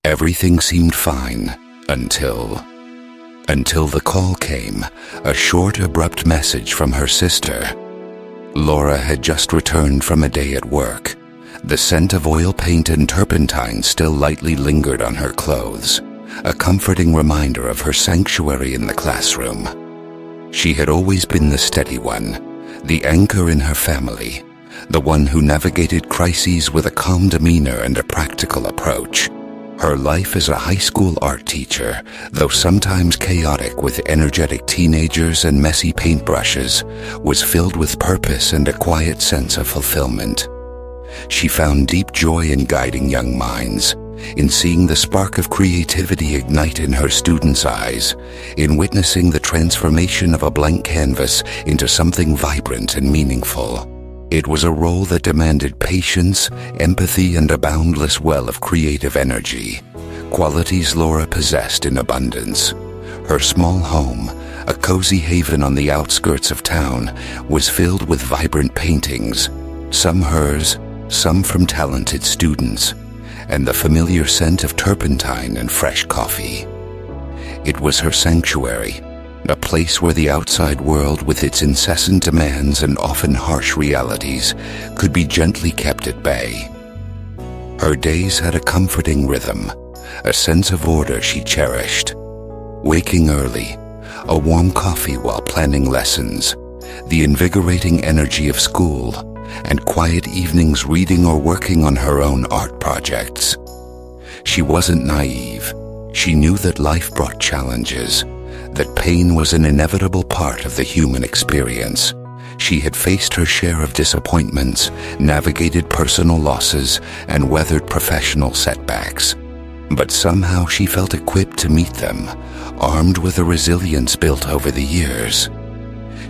Everything seemed fine until the call came, a short, abrupt message from her sister. Laura had just returned from a day at work. The scent of oil paint and turpentine still lightly lingered on her clothes, a comforting reminder of her sanctuary in the classroom. She had always been the steady one, the anchor in her family, the one who navigated crises with a calm demeanor and a practical approach. Her life as a high school art teacher, though sometimes chaotic with energetic teenagers and messy paintbrushes, was filled with purpose and a quiet sense of fulfillment. She found deep joy in guiding young minds, in seeing the spark of creativity ignite in her students' eyes, in witnessing the transformation of a blank canvas into something vibrant and meaningful. It was a role that demanded patience, empathy, and a boundless well of creative energy, qualities Laura possessed in abundance. Her small home, a cozy haven on the outskirts of town, was filled with vibrant paintings, some hers, some from talented students, and the familiar scent of turpentine and fresh coffee. It was her sanctuary, a place where the outside world, with its incessant demands and often harsh realities, could be gently kept at bay. Her days had a comforting rhythm, a sense of order she cherished. Waking early, a warm coffee while planning lessons, the invigorating energy of school, and quiet evenings reading or working on her own art projects. She wasn't naive. She knew that life brought challenges, that pain was an inevitable part of the human experience. She had faced her share of disappointments, navigated personal losses, and weathered professional setbacks. But somehow she felt equipped to meet them, armed with a resilience built over the years.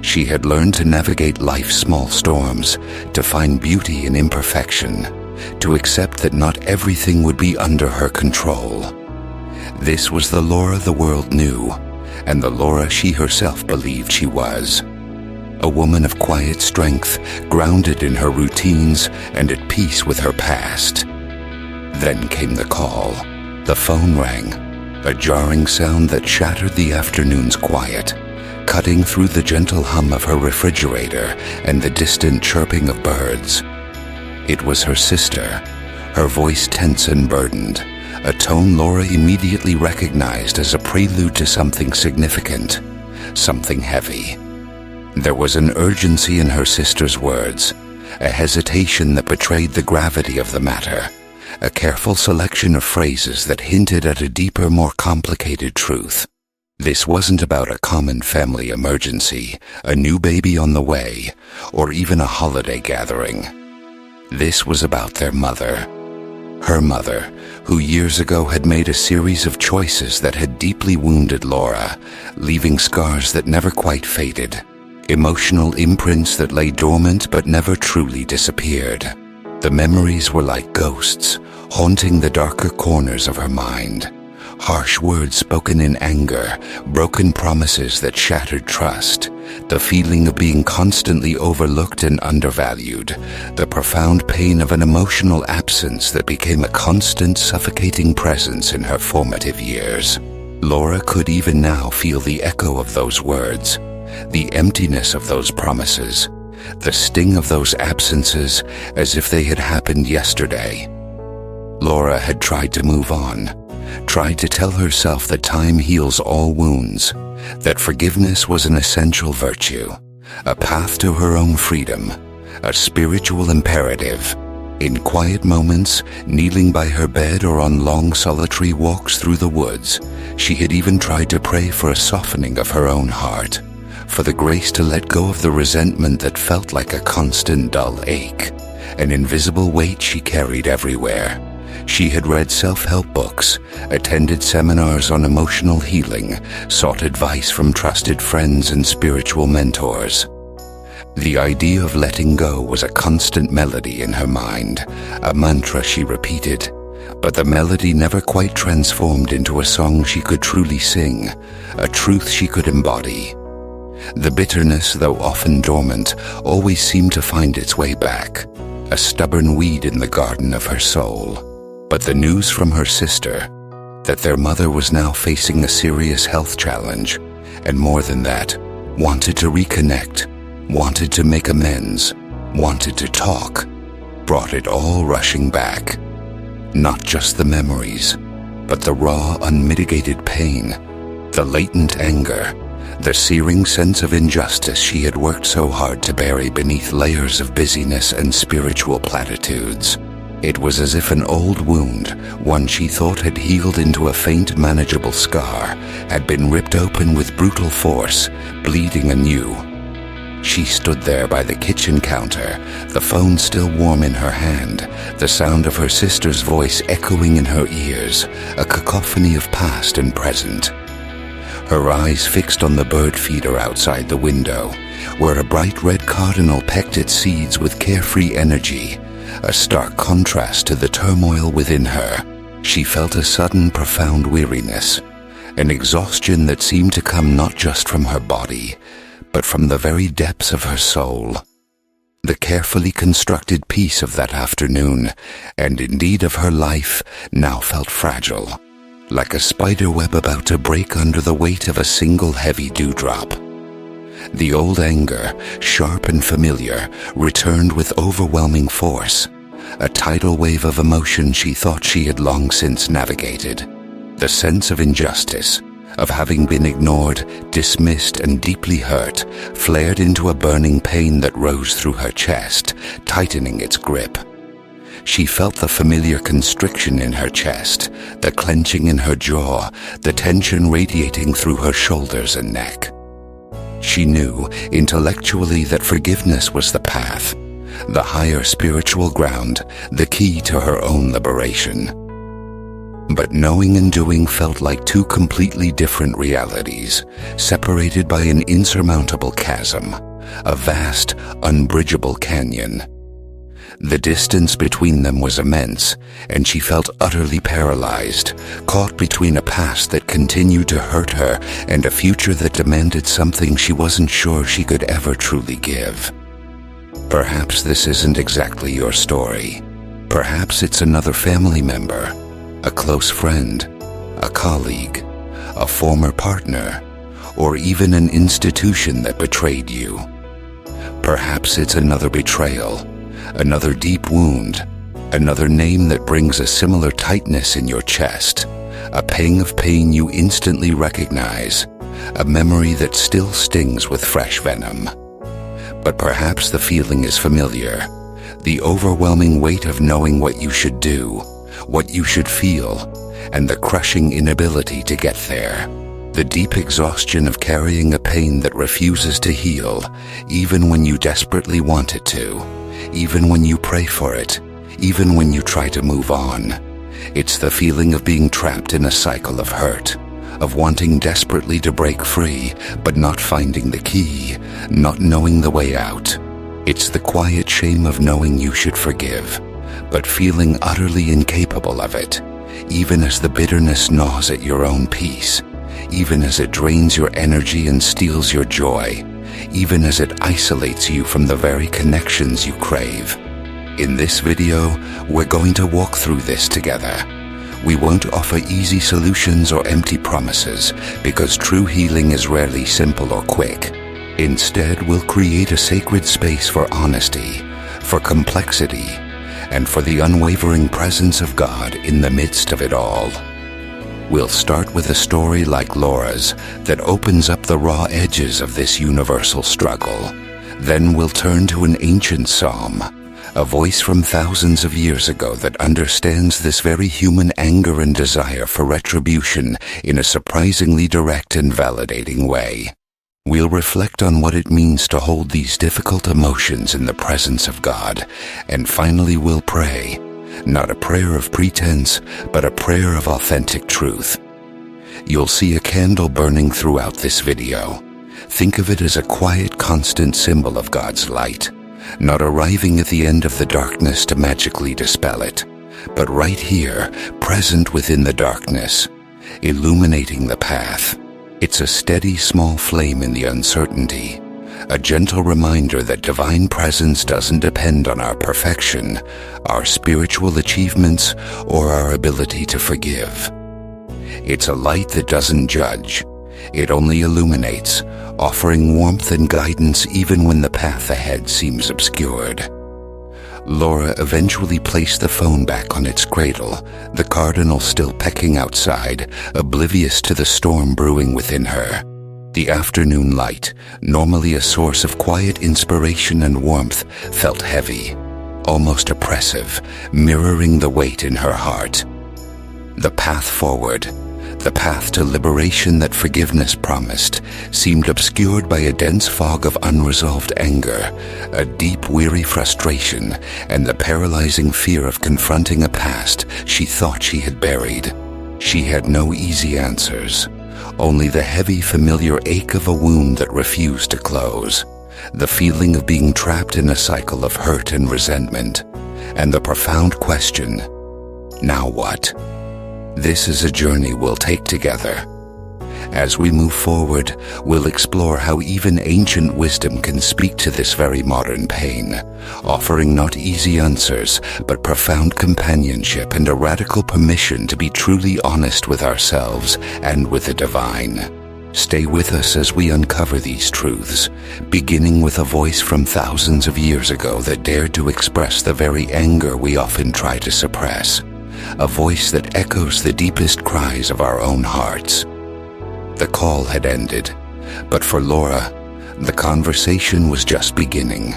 She had learned to navigate life's small storms, to find beauty in imperfection, to accept that not everything would be under her control. This was the Laura the world knew, and the Laura she herself believed she was. A woman of quiet strength, grounded in her routines and at peace with her past. Then came the call. The phone rang, a jarring sound that shattered the afternoon's quiet, cutting through the gentle hum of her refrigerator and the distant chirping of birds. It was her sister, her voice tense and burdened, a tone Laura immediately recognized as a prelude to something significant, something heavy. There was an urgency in her sister's words, a hesitation that betrayed the gravity of the matter, a careful selection of phrases that hinted at a deeper, more complicated truth. This wasn't about a common family emergency, a new baby on the way, or even a holiday gathering. This was about their mother. Her mother, who years ago had made a series of choices that had deeply wounded Laura, leaving scars that never quite faded, emotional imprints that lay dormant but never truly disappeared. The memories were like ghosts, haunting the darker corners of her mind. Harsh words spoken in anger, broken promises that shattered trust, the feeling of being constantly overlooked and undervalued, the profound pain of an emotional absence that became a constant, suffocating presence in her formative years. Laura could even now feel the echo of those words, the emptiness of those promises, the sting of those absences as if they had happened yesterday. Laura had tried to move on, tried to tell herself that time heals all wounds, that forgiveness was an essential virtue, a path to her own freedom, a spiritual imperative. In quiet moments, kneeling by her bed or on long solitary walks through the woods, she had even tried to pray for a softening of her own heart, for the grace to let go of the resentment that felt like a constant dull ache, an invisible weight she carried everywhere. She had read self-help books, attended seminars on emotional healing, sought advice from trusted friends and spiritual mentors. The idea of letting go was a constant melody in her mind, a mantra she repeated, but the melody never quite transformed into a song she could truly sing, a truth she could embody. The bitterness, though often dormant, always seemed to find its way back, a stubborn weed in the garden of her soul. But the news from her sister, that their mother was now facing a serious health challenge, and more than that, wanted to reconnect, wanted to make amends, wanted to talk, brought it all rushing back. Not just the memories, but the raw, unmitigated pain, the latent anger, the searing sense of injustice she had worked so hard to bury beneath layers of busyness and spiritual platitudes. It was as if an old wound, one she thought had healed into a faint, manageable scar, had been ripped open with brutal force, bleeding anew. She stood there by the kitchen counter, the phone still warm in her hand, the sound of her sister's voice echoing in her ears, a cacophony of past and present. Her eyes fixed on the bird feeder outside the window, where a bright red cardinal pecked its seeds with carefree energy, a stark contrast to the turmoil within her. She felt a sudden, profound weariness, an exhaustion that seemed to come not just from her body, but from the very depths of her soul. The carefully constructed peace of that afternoon, and indeed of her life, now felt fragile, like a spider web about to break under the weight of a single heavy dewdrop. The old anger, sharp and familiar, returned with overwhelming force, a tidal wave of emotion she thought she had long since navigated. The sense of injustice, of having been ignored, dismissed, and deeply hurt, flared into a burning pain that rose through her chest, tightening its grip. She felt the familiar constriction in her chest, the clenching in her jaw, the tension radiating through her shoulders and neck. She knew, intellectually, that forgiveness was the path, the higher spiritual ground, the key to her own liberation. But knowing and doing felt like two completely different realities, separated by an insurmountable chasm, a vast, unbridgeable canyon. The distance between them was immense, and she felt utterly paralyzed, caught between a past that continued to hurt her and a future that demanded something she wasn't sure she could ever truly give. Perhaps this isn't exactly your story. Perhaps it's another family member, a close friend, a colleague, a former partner, or even an institution that betrayed you. Perhaps it's another betrayal, another deep wound, another name that brings a similar tightness in your chest, a pang of pain you instantly recognize, a memory that still stings with fresh venom. But perhaps the feeling is familiar, the overwhelming weight of knowing what you should do, what you should feel, and the crushing inability to get there. The deep exhaustion of carrying a pain that refuses to heal, even when you desperately want it to, even when you pray for it, even when you try to move on. It's the feeling of being trapped in a cycle of hurt, of wanting desperately to break free, but not finding the key, not knowing the way out. It's the quiet shame of knowing you should forgive, but feeling utterly incapable of it, even as the bitterness gnaws at your own peace, even as it drains your energy and steals your joy, even as it isolates you from the very connections you crave. In this video, we're going to walk through this together. We won't offer easy solutions or empty promises, because true healing is rarely simple or quick. Instead, we'll create a sacred space for honesty, for complexity, and for the unwavering presence of God in the midst of it all. We'll start with a story like Laura's that opens up the raw edges of this universal struggle. Then we'll turn to an ancient psalm, a voice from thousands of years ago that understands this very human anger and desire for retribution in a surprisingly direct and validating way. We'll reflect on what it means to hold these difficult emotions in the presence of God, and finally we'll pray, not a prayer of pretense, but a prayer of authentic truth. You'll see a candle burning throughout this video. Think of it as a quiet, constant symbol of God's light, not arriving at the end of the darkness to magically dispel it, but right here, present within the darkness, illuminating the path. It's a steady, small flame in the uncertainty, a gentle reminder that divine presence doesn't depend on our perfection, our spiritual achievements, or our ability to forgive. It's a light that doesn't judge. It only illuminates, offering warmth and guidance even when the path ahead seems obscured. Laura eventually placed the phone back on its cradle, the cardinal still pecking outside, oblivious to the storm brewing within her. The afternoon light, normally a source of quiet inspiration and warmth, felt heavy, almost oppressive, mirroring the weight in her heart. The path forward, the path to liberation that forgiveness promised, seemed obscured by a dense fog of unresolved anger, a deep, weary frustration, and the paralyzing fear of confronting a past she thought she had buried. She had no easy answers, only the heavy, familiar ache of a wound that refused to close, the feeling of being trapped in a cycle of hurt and resentment, and the profound question, now what? This is a journey we'll take together. As we move forward, we'll explore how even ancient wisdom can speak to this very modern pain, offering not easy answers, but profound companionship and a radical permission to be truly honest with ourselves and with the divine. Stay with us as we uncover these truths, beginning with a voice from thousands of years ago that dared to express the very anger we often try to suppress. A voice that echoes the deepest cries of our own hearts. The call had ended, but for Laura, the conversation was just beginning.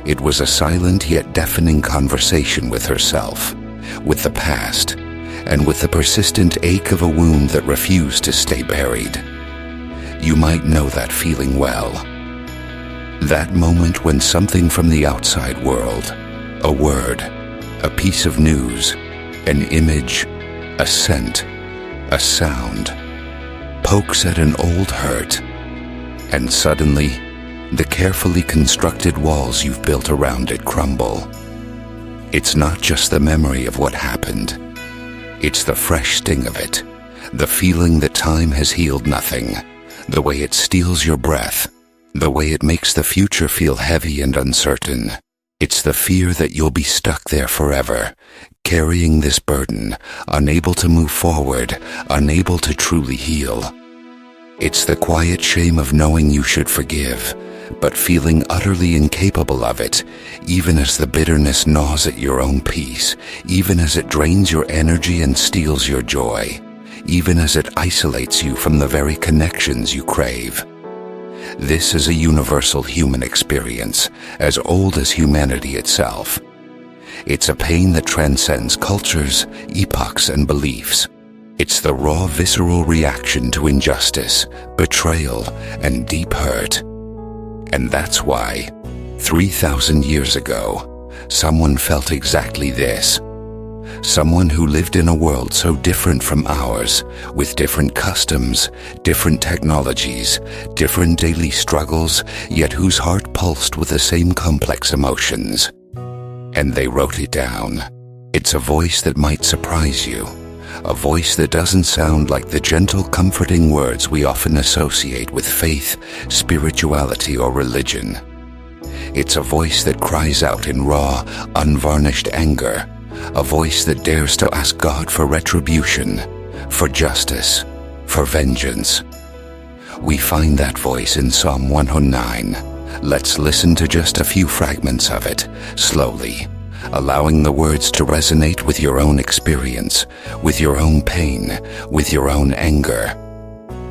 It was a silent yet deafening conversation with herself, with the past, and with the persistent ache of a wound that refused to stay buried. You might know that feeling well. That moment when something from the outside world, a word, a piece of news, an image, a scent, a sound, pokes at an old hurt, and suddenly, the carefully constructed walls you've built around it crumble. It's not just the memory of what happened. It's the fresh sting of it, the feeling that time has healed nothing, the way it steals your breath, the way it makes the future feel heavy and uncertain. It's the fear that you'll be stuck there forever, carrying this burden, unable to move forward, unable to truly heal. It's the quiet shame of knowing you should forgive, but feeling utterly incapable of it, even as the bitterness gnaws at your own peace, even as it drains your energy and steals your joy, even as it isolates you from the very connections you crave. This is a universal human experience, as old as humanity itself. It's a pain that transcends cultures, epochs, and beliefs. It's the raw, visceral reaction to injustice, betrayal, and deep hurt. And that's why, 3,000 years ago, someone felt exactly this. Someone who lived in a world so different from ours, with different customs, different technologies, different daily struggles, yet whose heart pulsed with the same complex emotions. And they wrote it down. It's a voice that might surprise you, a voice that doesn't sound like the gentle, comforting words we often associate with faith, spirituality, or religion. It's a voice that cries out in raw, unvarnished anger, a voice that dares to ask God for retribution, for justice, for vengeance. We find that voice in Psalm 109. Let's listen to just a few fragments of it, slowly, allowing the words to resonate with your own experience, with your own pain, with your own anger.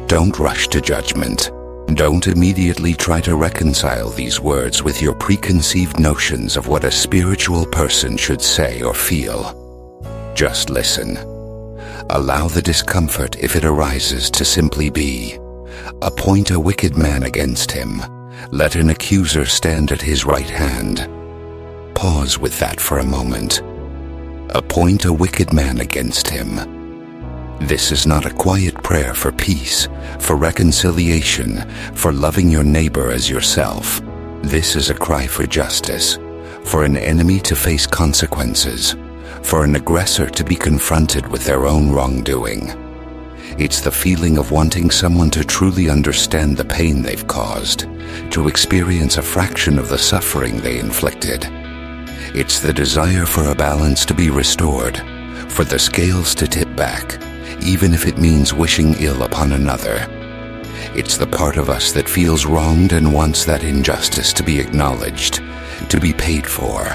Don't rush to judgment. Don't immediately try to reconcile these words with your preconceived notions of what a spiritual person should say or feel. Just listen. Allow the discomfort, if it arises, to simply be. Appoint a wicked man against him. Let an accuser stand at his right hand. Pause with that for a moment. Appoint a wicked man against him. This is not a quiet prayer for peace, for reconciliation, for loving your neighbor as yourself. This is a cry for justice, for an enemy to face consequences, for an aggressor to be confronted with their own wrongdoing. It's the feeling of wanting someone to truly understand the pain they've caused, to experience a fraction of the suffering they inflicted. It's the desire for a balance to be restored, for the scales to tip back, even if it means wishing ill upon another. It's the part of us that feels wronged and wants that injustice to be acknowledged, to be paid for.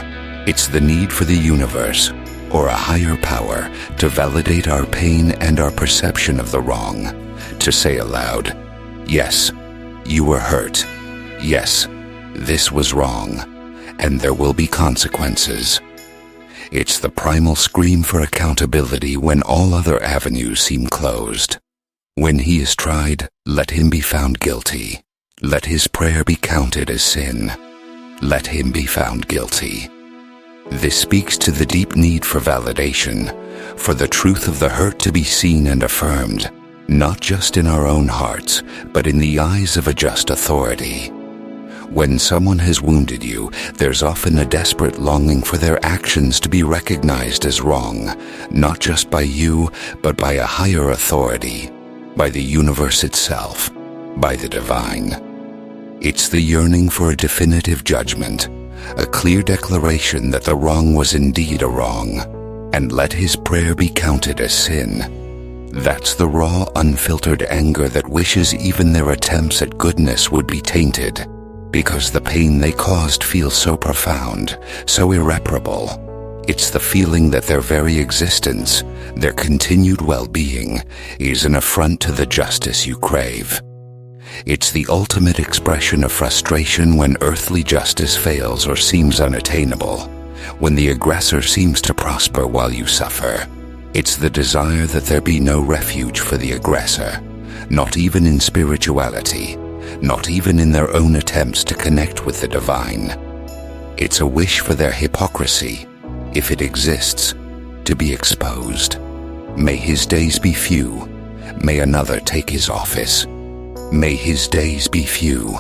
It's the need for the universe, or a higher power, to validate our pain and our perception of the wrong, to say aloud, yes, you were hurt. Yes, this was wrong, and there will be consequences. It's the primal scream for accountability when all other avenues seem closed. When he is tried, let him be found guilty. Let his prayer be counted as sin. Let him be found guilty. This speaks to the deep need for validation, for the truth of the hurt to be seen and affirmed, not just in our own hearts, but in the eyes of a just authority. When someone has wounded you, there's often a desperate longing for their actions to be recognized as wrong, not just by you, but by a higher authority, by the universe itself, by the divine. It's the yearning for a definitive judgment, a clear declaration that the wrong was indeed a wrong, and let his prayer be counted as sin. That's the raw, unfiltered anger that wishes even their attempts at goodness would be tainted, because the pain they caused feels so profound, so irreparable. It's the feeling that their very existence, their continued well-being, is an affront to the justice you crave. It's the ultimate expression of frustration when earthly justice fails or seems unattainable, when the aggressor seems to prosper while you suffer. It's the desire that there be no refuge for the aggressor, not even in spirituality, not even in their own attempts to connect with the divine. It's a wish for their hypocrisy, if it exists, to be exposed. May his days be few. May another take his office. May his days be few.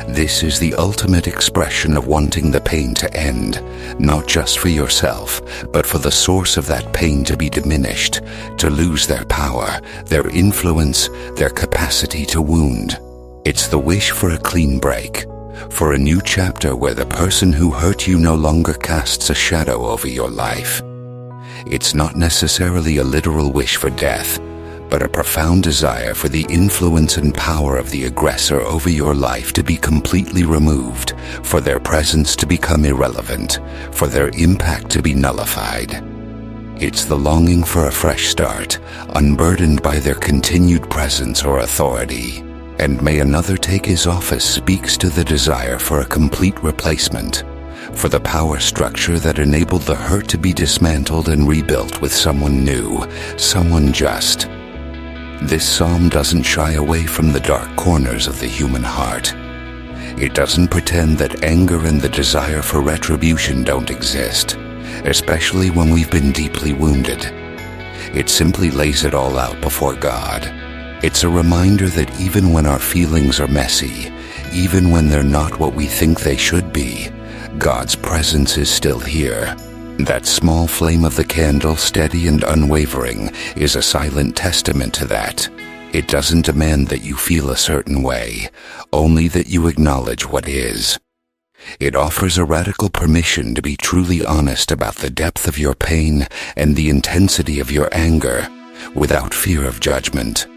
This is the ultimate expression of wanting the pain to end, not just for yourself, but for the source of that pain to be diminished, to lose their power, their influence, their capacity to wound. It's the wish for a clean break, for a new chapter where the person who hurt you no longer casts a shadow over your life. It's not necessarily a literal wish for death, but a profound desire for the influence and power of the aggressor over your life to be completely removed, for their presence to become irrelevant, for their impact to be nullified. It's the longing for a fresh start, unburdened by their continued presence or authority. And may another take his office speaks to the desire for a complete replacement, for the power structure that enabled the hurt to be dismantled and rebuilt with someone new, someone just. This psalm doesn't shy away from the dark corners of the human heart. It doesn't pretend that anger and the desire for retribution don't exist, especially when we've been deeply wounded. It simply lays it all out before God. It's a reminder that even when our feelings are messy, even when they're not what we think they should be, God's presence is still here. That small flame of the candle, steady and unwavering, is a silent testament to that. It doesn't demand that you feel a certain way, only that you acknowledge what is. It offers a radical permission to be truly honest about the depth of your pain and the intensity of your anger, without fear of judgment.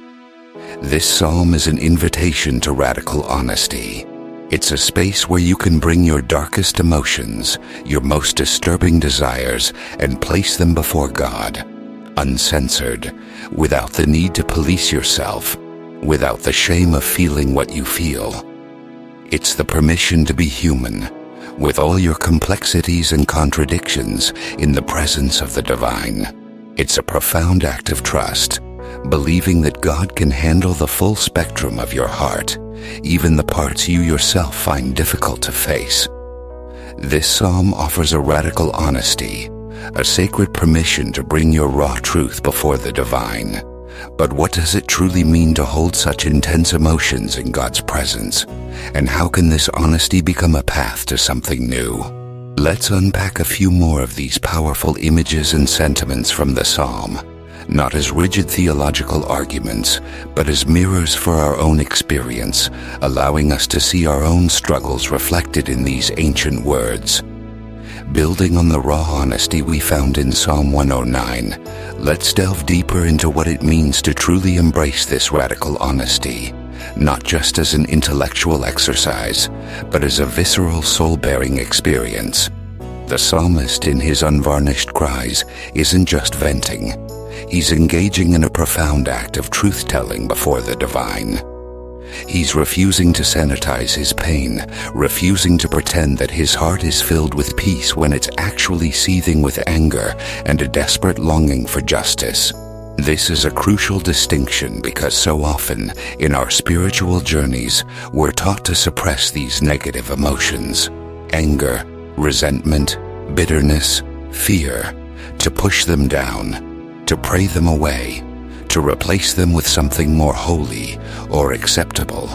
This psalm is an invitation to radical honesty. It's a space where you can bring your darkest emotions, your most disturbing desires, and place them before God, uncensored, without the need to police yourself, without the shame of feeling what you feel. It's the permission to be human, with all your complexities and contradictions, in the presence of the divine. It's a profound act of trust, believing that God can handle the full spectrum of your heart, even the parts you yourself find difficult to face. This psalm offers a radical honesty, a sacred permission to bring your raw truth before the divine. But what does it truly mean to hold such intense emotions in God's presence? And how can this honesty become a path to something new? Let's unpack a few more of these powerful images and sentiments from the psalm, not as rigid theological arguments, but as mirrors for our own experience, allowing us to see our own struggles reflected in these ancient words. Building on the raw honesty we found in Psalm 109, let's delve deeper into what it means to truly embrace this radical honesty, not just as an intellectual exercise, but as a visceral soul-bearing experience. The psalmist, in his unvarnished cries, isn't just venting. He's engaging in a profound act of truth-telling before the divine. He's refusing to sanitize his pain, refusing to pretend that his heart is filled with peace when it's actually seething with anger and a desperate longing for justice. This is a crucial distinction because so often, in our spiritual journeys, we're taught to suppress these negative emotions: anger, resentment, bitterness, fear, to push them down, to pray them away, to replace them with something more holy or acceptable.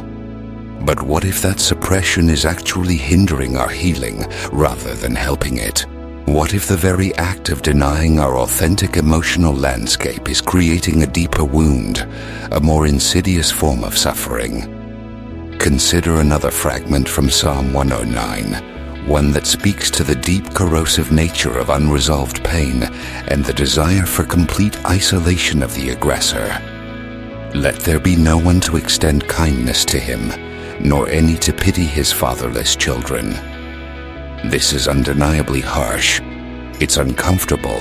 But what if that suppression is actually hindering our healing rather than helping it? What if the very act of denying our authentic emotional landscape is creating a deeper wound, a more insidious form of suffering? Consider another fragment from Psalm 109, one that speaks to the deep corrosive nature of unresolved pain and the desire for complete isolation of the aggressor. Let there be no one to extend kindness to him, nor any to pity his fatherless children. This is undeniably harsh. It's uncomfortable.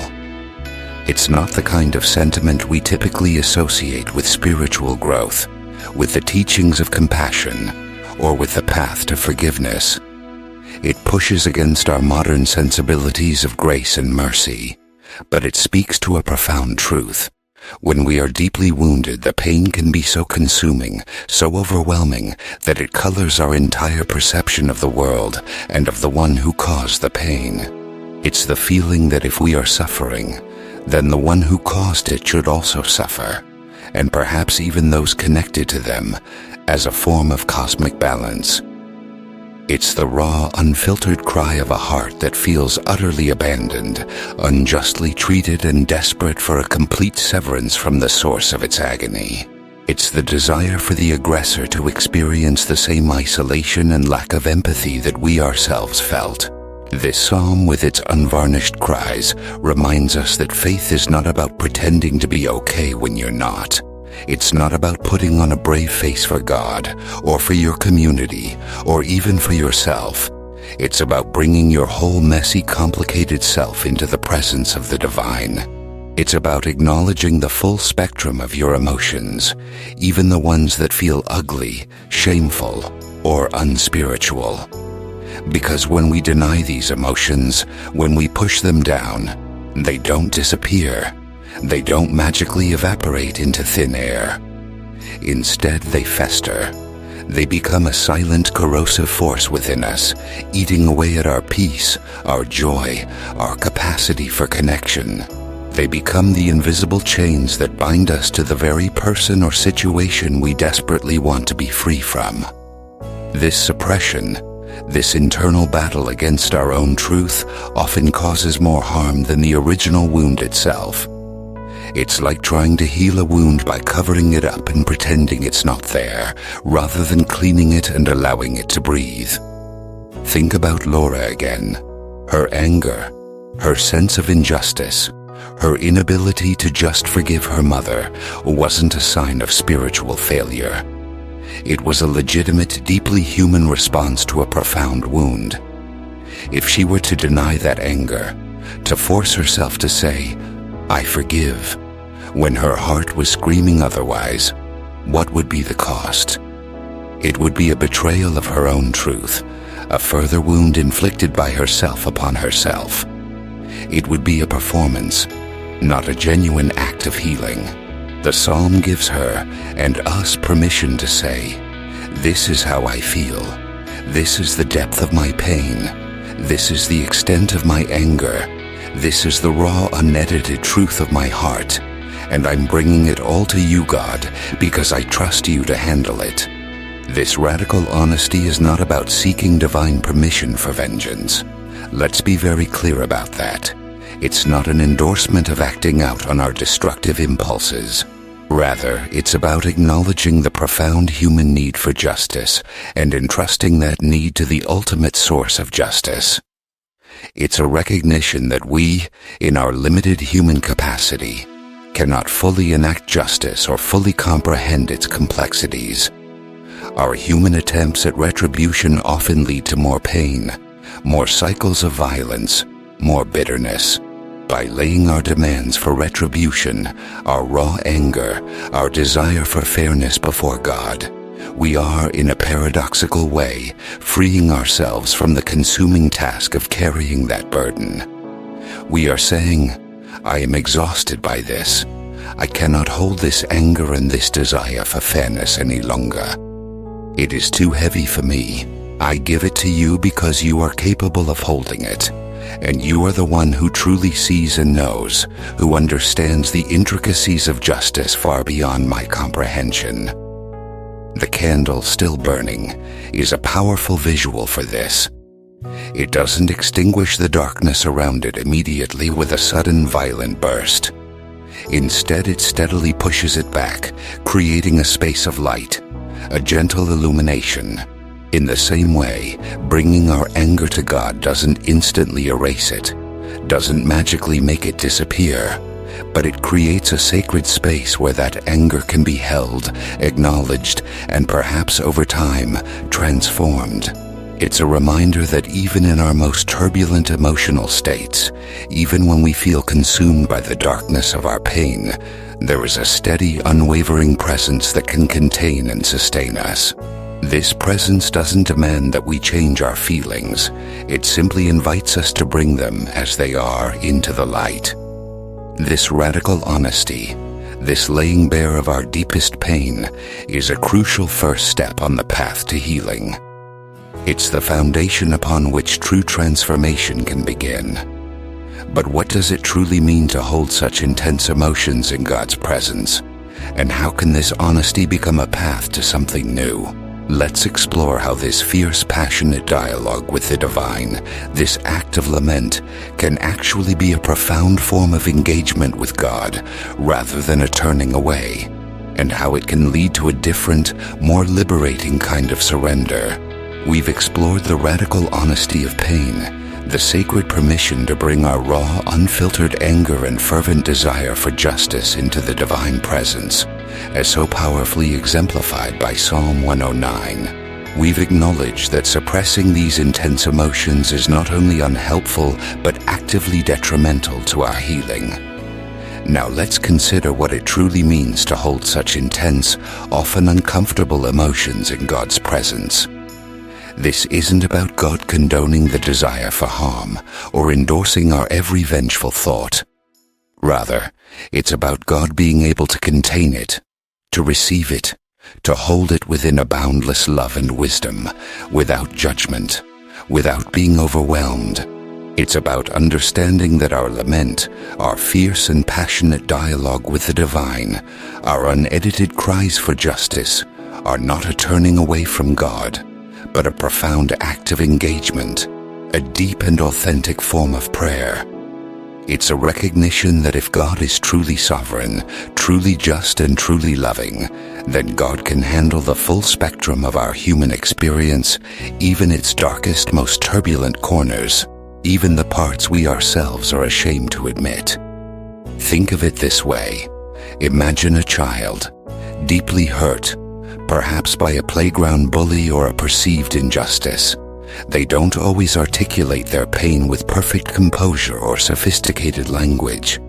It's not the kind of sentiment we typically associate with spiritual growth, with the teachings of compassion, or with the path to forgiveness. It pushes against our modern sensibilities of grace and mercy, but it speaks to a profound truth. When we are deeply wounded, the pain can be so consuming, so overwhelming, that it colors our entire perception of the world and of the one who caused the pain. It's the feeling that if we are suffering, then the one who caused it should also suffer, and perhaps even those connected to them, as a form of cosmic balance. It's the raw, unfiltered cry of a heart that feels utterly abandoned, unjustly treated, and desperate for a complete severance from the source of its agony. It's the desire for the aggressor to experience the same isolation and lack of empathy that we ourselves felt. This psalm, with its unvarnished cries, reminds us that faith is not about pretending to be okay when you're not. It's not about putting on a brave face for God, or for your community, or even for yourself. It's about bringing your whole messy, complicated self into the presence of the divine. It's about acknowledging the full spectrum of your emotions, even the ones that feel ugly, shameful, or unspiritual. Because when we deny these emotions, when we push them down, they don't disappear. They don't magically evaporate into thin air. Instead, they fester. They become a silent, corrosive force within us, eating away at our peace, our joy, our capacity for connection. They become the invisible chains that bind us to the very person or situation we desperately want to be free from. This suppression, this internal battle against our own truth, often causes more harm than the original wound itself. It's like trying to heal a wound by covering it up and pretending it's not there, rather than cleaning it and allowing it to breathe. Think about Laura again. Her anger, her sense of injustice, her inability to just forgive her mother wasn't a sign of spiritual failure. It was a legitimate, deeply human response to a profound wound. If she were to deny that anger, to force herself to say, "I forgive," when her heart was screaming otherwise, what would be the cost? It would be a betrayal of her own truth, a further wound inflicted by herself upon herself. It would be a performance, not a genuine act of healing. The psalm gives her and us permission to say, "This is how I feel. This is the depth of my pain. This is the extent of my anger. This is the raw, unedited truth of my heart. And I'm bringing it all to you, God, because I trust you to handle it." This radical honesty is not about seeking divine permission for vengeance. Let's be very clear about that. It's not an endorsement of acting out on our destructive impulses. Rather, it's about acknowledging the profound human need for justice and entrusting that need to the ultimate source of justice. It's a recognition that we, in our limited human capacity, cannot fully enact justice or fully comprehend its complexities. Our human attempts at retribution often lead to more pain, more cycles of violence, more bitterness. By laying our demands for retribution, our raw anger, our desire for fairness before God, we are, in a paradoxical way, freeing ourselves from the consuming task of carrying that burden. We are saying, I am exhausted by this. I cannot hold this anger and this desire for fairness any longer. It is too heavy for me. I give it to you because you are capable of holding it. And you are the one who truly sees and knows, who understands the intricacies of justice far beyond my comprehension. The candle still burning is a powerful visual for this. It doesn't extinguish the darkness around it immediately with a sudden violent burst. Instead, it steadily pushes it back, creating a space of light, a gentle illumination. In the same way, bringing our anger to God doesn't instantly erase it, doesn't magically make it disappear, but it creates a sacred space where that anger can be held, acknowledged, and perhaps over time, transformed. It's a reminder that even in our most turbulent emotional states, even when we feel consumed by the darkness of our pain, there is a steady, unwavering presence that can contain and sustain us. This presence doesn't demand that we change our feelings. It simply invites us to bring them as they are into the light. This radical honesty, this laying bare of our deepest pain, is a crucial first step on the path to healing. It's the foundation upon which true transformation can begin. But what does it truly mean to hold such intense emotions in God's presence? And how can this honesty become a path to something new? Let's explore how this fierce, passionate dialogue with the divine, this act of lament, can actually be a profound form of engagement with God rather than a turning away, and how it can lead to a different, more liberating kind of surrender. We've explored the radical honesty of pain, the sacred permission to bring our raw, unfiltered anger and fervent desire for justice into the divine presence, as so powerfully exemplified by Psalm 109. We've acknowledged that suppressing these intense emotions is not only unhelpful, but actively detrimental to our healing. Now let's consider what it truly means to hold such intense, often uncomfortable emotions in God's presence. This isn't about God condoning the desire for harm or endorsing our every vengeful thought. Rather, it's about God being able to contain it, to receive it, to hold it within a boundless love and wisdom, without judgment, without being overwhelmed. It's about understanding that our lament, our fierce and passionate dialogue with the divine, our unedited cries for justice, are not a turning away from God, but a profound act of engagement, a deep and authentic form of prayer. It's a recognition that if God is truly sovereign, truly just and truly loving, then God can handle the full spectrum of our human experience, even its darkest, most turbulent corners, even the parts we ourselves are ashamed to admit. Think of it this way. Imagine a child, deeply hurt, perhaps by a playground bully or a perceived injustice. They don't always articulate their pain with perfect composure or sophisticated language.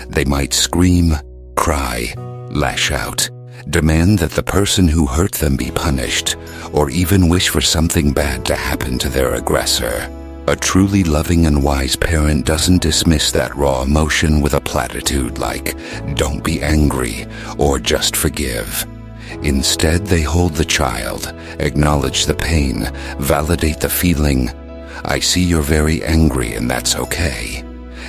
They might scream, cry, lash out, demand that the person who hurt them be punished, or even wish for something bad to happen to their aggressor. A truly loving and wise parent doesn't dismiss that raw emotion with a platitude like, "Don't be angry," or "Just forgive." Instead, they hold the child, acknowledge the pain, validate the feeling, "I see you're very angry and that's okay,"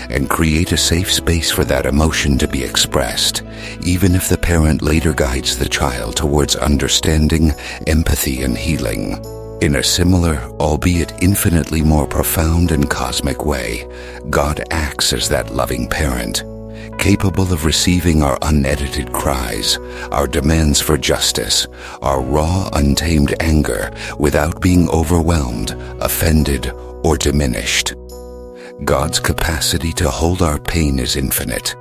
and create a safe space for that emotion to be expressed, even if the parent later guides the child towards understanding, empathy, and healing. In a similar, albeit infinitely more profound and cosmic way, God acts as that loving parent, capable of receiving our unedited cries, our demands for justice, our raw, untamed anger, without being overwhelmed, offended, or diminished. God's capacity to hold our pain is infinite.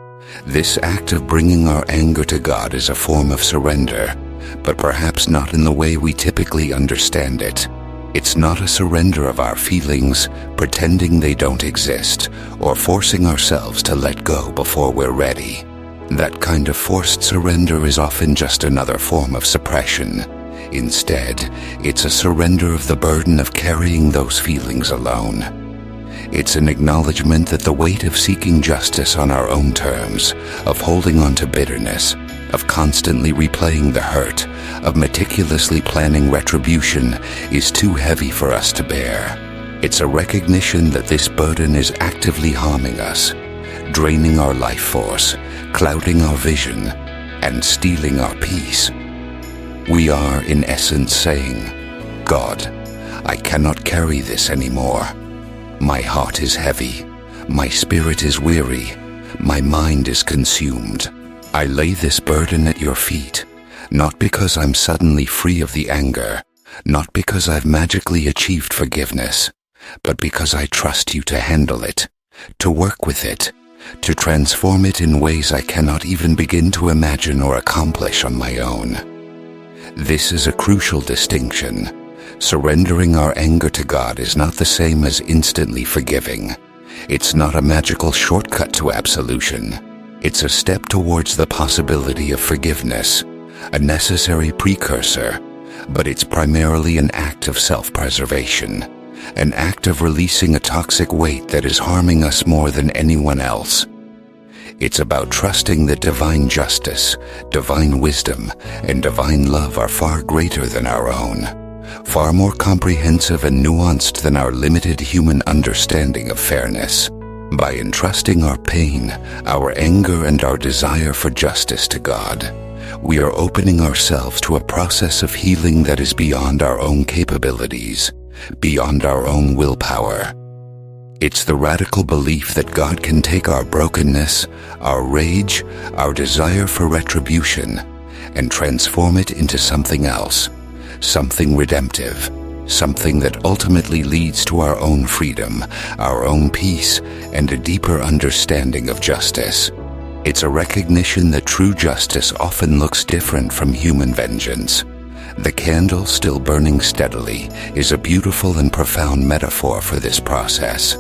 This act of bringing our anger to God is a form of surrender, but perhaps not in the way we typically understand it. It's not a surrender of our feelings, pretending they don't exist, or forcing ourselves to let go before we're ready. That kind of forced surrender is often just another form of suppression. Instead, it's a surrender of the burden of carrying those feelings alone. It's an acknowledgement that the weight of seeking justice on our own terms, of holding on to bitterness, of constantly replaying the hurt, of meticulously planning retribution is too heavy for us to bear. It's a recognition that this burden is actively harming us, draining our life force, clouding our vision, and stealing our peace. We are, in essence, saying, God, I cannot carry this anymore. My heart is heavy, my spirit is weary, my mind is consumed. I lay this burden at your feet, not because I'm suddenly free of the anger, not because I've magically achieved forgiveness, but because I trust you to handle it, to work with it, to transform it in ways I cannot even begin to imagine or accomplish on my own. This is a crucial distinction. Surrendering our anger to God is not the same as instantly forgiving. It's not a magical shortcut to absolution. It's a step towards the possibility of forgiveness, a necessary precursor, but it's primarily an act of self-preservation, an act of releasing a toxic weight that is harming us more than anyone else. It's about trusting that divine justice, divine wisdom, and divine love are far greater than our own, far more comprehensive and nuanced than our limited human understanding of fairness. By entrusting our pain, our anger, and our desire for justice to God, we are opening ourselves to a process of healing that is beyond our own capabilities, beyond our own willpower. It's the radical belief that God can take our brokenness, our rage, our desire for retribution, and transform it into something else, something redemptive, something that ultimately leads to our own freedom, our own peace, and a deeper understanding of justice. It's a recognition that true justice often looks different from human vengeance. The candle still burning steadily is a beautiful and profound metaphor for this process.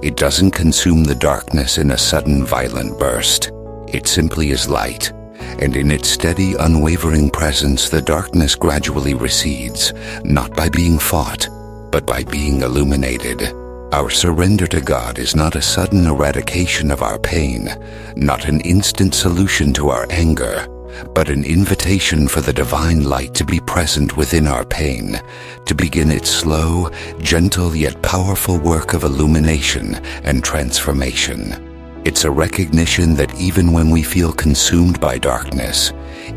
It doesn't consume the darkness in a sudden violent burst. It simply is light, and in its steady, unwavering presence, the darkness gradually recedes, not by being fought, but by being illuminated. Our surrender to God is not a sudden eradication of our pain, not an instant solution to our anger, but an invitation for the divine light to be present within our pain, to begin its slow, gentle yet powerful work of illumination and transformation. It's a recognition that even when we feel consumed by darkness,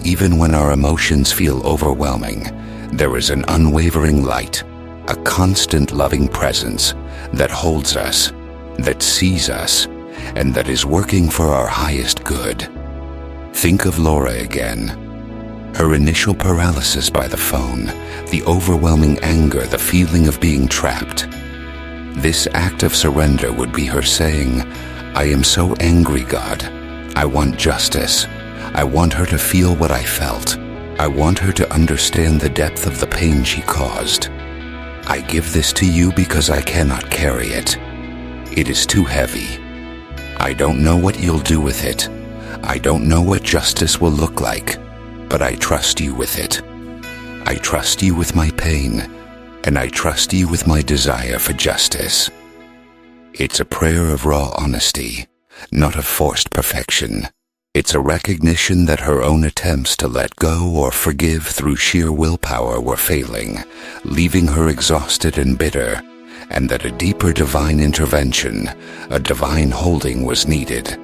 even when our emotions feel overwhelming, there is an unwavering light, a constant loving presence that holds us, that sees us, and that is working for our highest good. Think of Laura again. Her initial paralysis by the phone, the overwhelming anger, the feeling of being trapped. This act of surrender would be her saying, I am so angry, God. I want justice. I want her to feel what I felt. I want her to understand the depth of the pain she caused. I give this to you because I cannot carry it. It is too heavy. I don't know what you'll do with it. I don't know what justice will look like, but I trust you with it. I trust you with my pain, and I trust you with my desire for justice. It's a prayer of raw honesty, not of forced perfection. It's a recognition that her own attempts to let go or forgive through sheer willpower were failing, leaving her exhausted and bitter, and that a deeper divine intervention, a divine holding, was needed.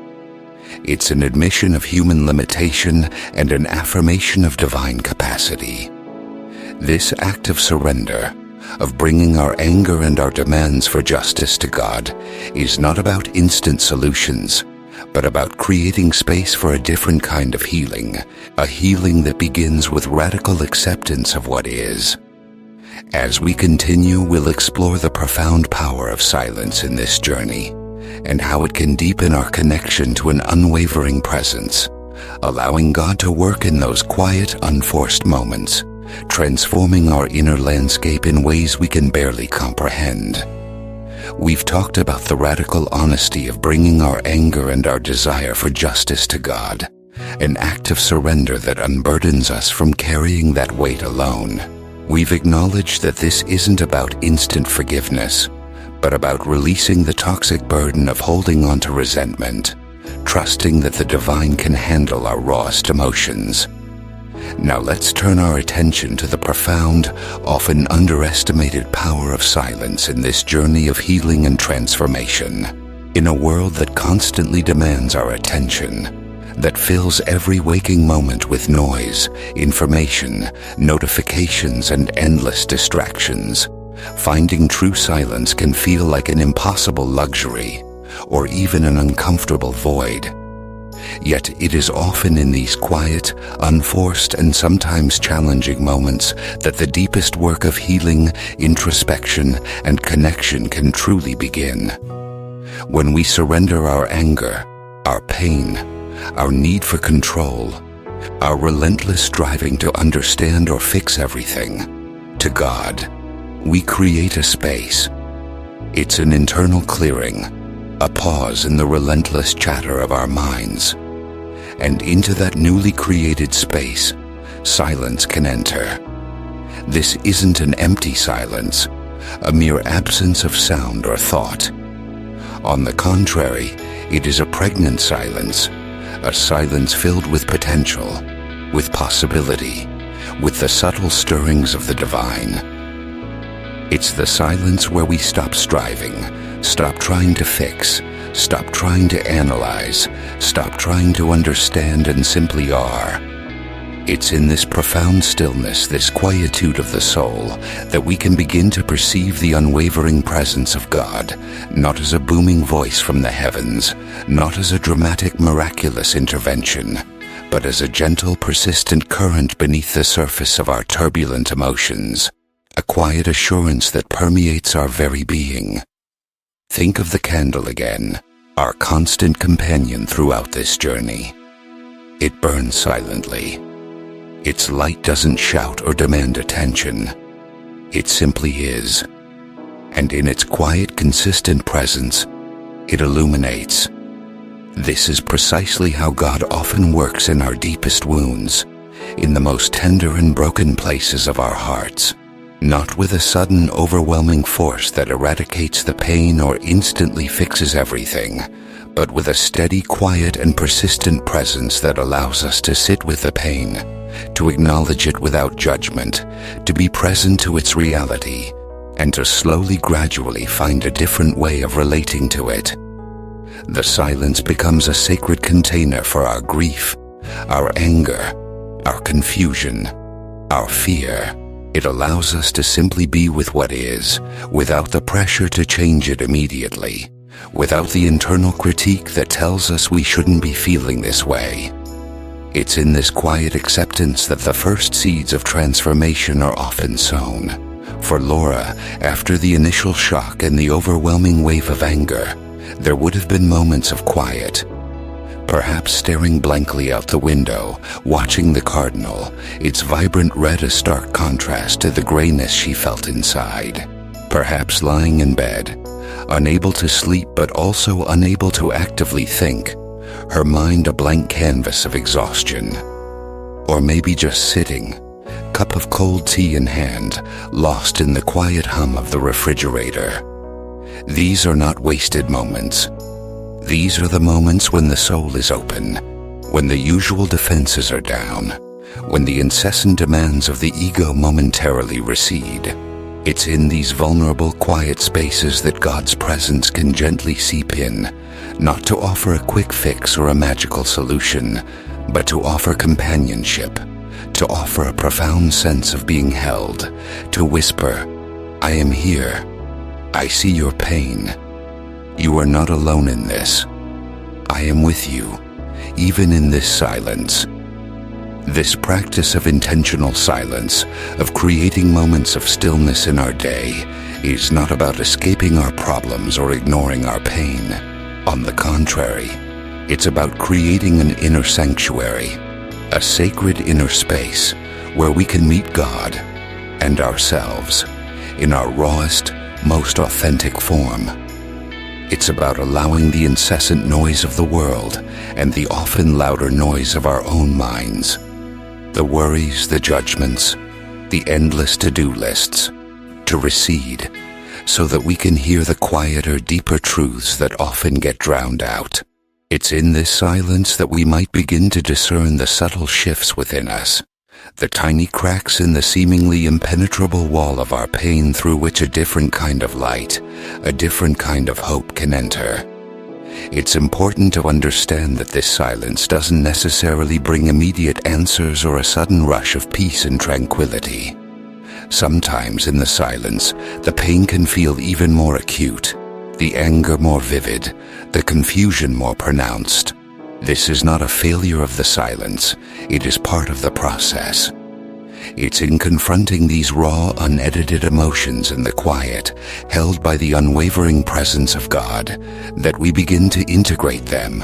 It's an admission of human limitation and an affirmation of divine capacity. This act of surrender, of bringing our anger and our demands for justice to God, is not about instant solutions, but about creating space for a different kind of healing, a healing that begins with radical acceptance of what is. As we continue, we'll explore the profound power of silence in this journey, and how it can deepen our connection to an unwavering presence, allowing God to work in those quiet, unforced moments, transforming our inner landscape in ways we can barely comprehend. We've talked about the radical honesty of bringing our anger and our desire for justice to God, an act of surrender that unburdens us from carrying that weight alone. We've acknowledged that this isn't about instant forgiveness, but about releasing the toxic burden of holding on to resentment, trusting that the divine can handle our rawest emotions. Now let's turn our attention to the profound, often underestimated power of silence in this journey of healing and transformation. In a world that constantly demands our attention, that fills every waking moment with noise, information, notifications, and endless distractions, finding true silence can feel like an impossible luxury, or even an uncomfortable void. Yet it is often in these quiet, unforced, and sometimes challenging moments that the deepest work of healing, introspection, and connection can truly begin. When we surrender our anger, our pain, our need for control, our relentless striving to understand or fix everything, to God, we create a space. It's an internal clearing, a pause in the relentless chatter of our minds. And into that newly created space, silence can enter. This isn't an empty silence, a mere absence of sound or thought. On the contrary, it is a pregnant silence, a silence filled with potential, with possibility, with the subtle stirrings of the divine. It's the silence where we stop striving, stop trying to fix, stop trying to analyze, stop trying to understand, and simply are. It's in this profound stillness, this quietude of the soul, that we can begin to perceive the unwavering presence of God, not as a booming voice from the heavens, not as a dramatic, miraculous intervention, but as a gentle, persistent current beneath the surface of our turbulent emotions, a quiet assurance that permeates our very being. Think of the candle again, our constant companion throughout this journey. It burns silently. Its light doesn't shout or demand attention. It simply is. And in its quiet, consistent presence, it illuminates. This is precisely how God often works in our deepest wounds, in the most tender and broken places of our hearts. Not with a sudden, overwhelming force that eradicates the pain or instantly fixes everything, but with a steady, quiet, and persistent presence that allows us to sit with the pain, to acknowledge it without judgment, to be present to its reality, and to slowly, gradually find a different way of relating to it. The silence becomes a sacred container for our grief, our anger, our confusion, our fear. It allows us to simply be with what is, without the pressure to change it immediately, without the internal critique that tells us we shouldn't be feeling this way. It's in this quiet acceptance that the first seeds of transformation are often sown. For Laura, after the initial shock and the overwhelming wave of anger, there would have been moments of quiet. Perhaps staring blankly out the window, watching the cardinal, its vibrant red a stark contrast to the grayness she felt inside. Perhaps lying in bed, unable to sleep but also unable to actively think, her mind a blank canvas of exhaustion. Or maybe just sitting, cup of cold tea in hand, lost in the quiet hum of the refrigerator. These are not wasted moments. These are the moments when the soul is open, when the usual defenses are down, when the incessant demands of the ego momentarily recede. It's in these vulnerable, quiet spaces that God's presence can gently seep in, not to offer a quick fix or a magical solution, but to offer companionship, to offer a profound sense of being held, to whisper, "I am here. I see your pain. You are not alone in this. I am with you, even in this silence." This practice of intentional silence, of creating moments of stillness in our day, is not about escaping our problems or ignoring our pain. On the contrary, it's about creating an inner sanctuary, a sacred inner space where we can meet God and ourselves in our rawest, most authentic form. It's about allowing the incessant noise of the world and the often louder noise of our own minds, the worries, the judgments, the endless to-do lists, to recede so that we can hear the quieter, deeper truths that often get drowned out. It's in this silence that we might begin to discern the subtle shifts within us, the tiny cracks in the seemingly impenetrable wall of our pain through which a different kind of light, a different kind of hope can enter. It's important to understand that this silence doesn't necessarily bring immediate answers or a sudden rush of peace and tranquility. Sometimes in the silence, the pain can feel even more acute, the anger more vivid, the confusion more pronounced. This is not a failure of the silence, it is part of the process. It's in confronting these raw, unedited emotions in the quiet, held by the unwavering presence of God, that we begin to integrate them,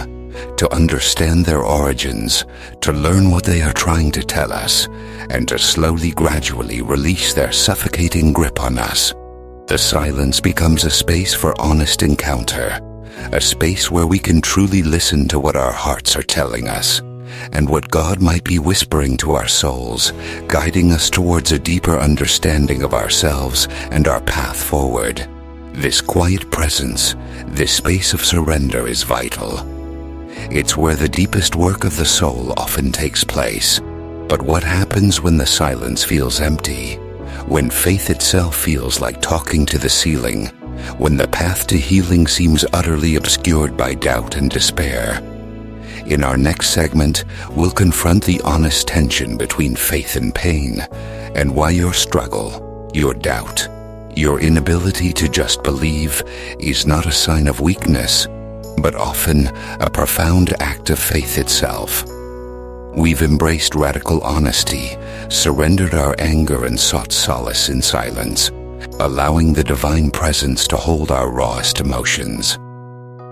to understand their origins, to learn what they are trying to tell us, and to slowly, gradually release their suffocating grip on us. The silence becomes a space for honest encounter, a space where we can truly listen to what our hearts are telling us, and what God might be whispering to our souls, guiding us towards a deeper understanding of ourselves and our path forward. This quiet presence, this space of surrender is vital. It's where the deepest work of the soul often takes place. But what happens when the silence feels empty? When faith itself feels like talking to the ceiling? When the path to healing seems utterly obscured by doubt and despair? In our next segment, we'll confront the honest tension between faith and pain, and why your struggle, your doubt, your inability to just believe is not a sign of weakness, but often a profound act of faith itself. We've embraced radical honesty, surrendered our anger, and sought solace in silence, allowing the divine presence to hold our rawest emotions.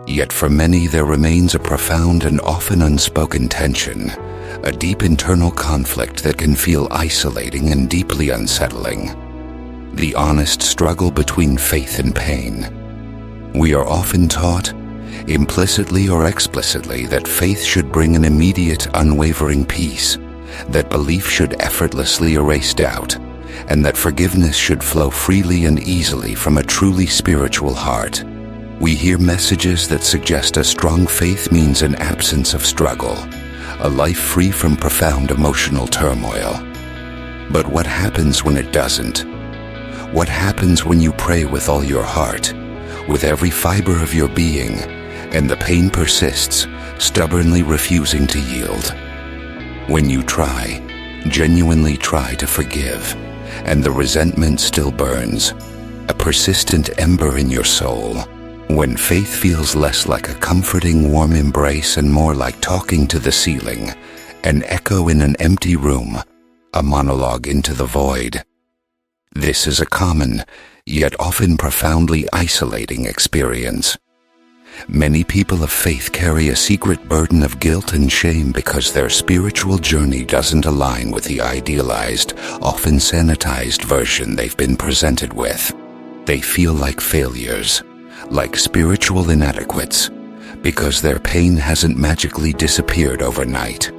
Yet for many there remains a profound and often unspoken tension, a deep internal conflict that can feel isolating and deeply unsettling. The honest struggle between faith and pain. We are often taught, implicitly or explicitly, that faith should bring an immediate, unwavering peace, that belief should effortlessly erase doubt, and that forgiveness should flow freely and easily from a truly spiritual heart. We hear messages that suggest a strong faith means an absence of struggle, a life free from profound emotional turmoil. But what happens when it doesn't? What happens when you pray with all your heart, with every fiber of your being, and the pain persists, stubbornly refusing to yield? When you try, genuinely try to forgive, and the resentment still burns, a persistent ember in your soul. When faith feels less like a comforting, warm embrace and more like talking to the ceiling, an echo in an empty room, a monologue into the void. This is a common, yet often profoundly isolating experience. Many people of faith carry a secret burden of guilt and shame because their spiritual journey doesn't align with the idealized, often sanitized version they've been presented with. They feel like failures, like spiritual inadequates, because their pain hasn't magically disappeared overnight,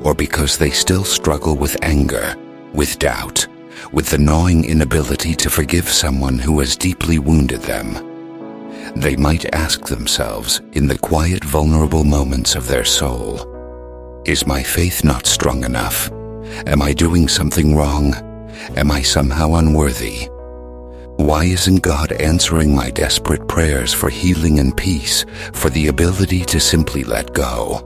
or because they still struggle with anger, with doubt, with the gnawing inability to forgive someone who has deeply wounded them. They might ask themselves in the quiet, vulnerable moments of their soul, is my faith not strong enough? Am I doing something wrong? Am I somehow unworthy? Why isn't God answering my desperate prayers for healing and peace, for the ability to simply let go?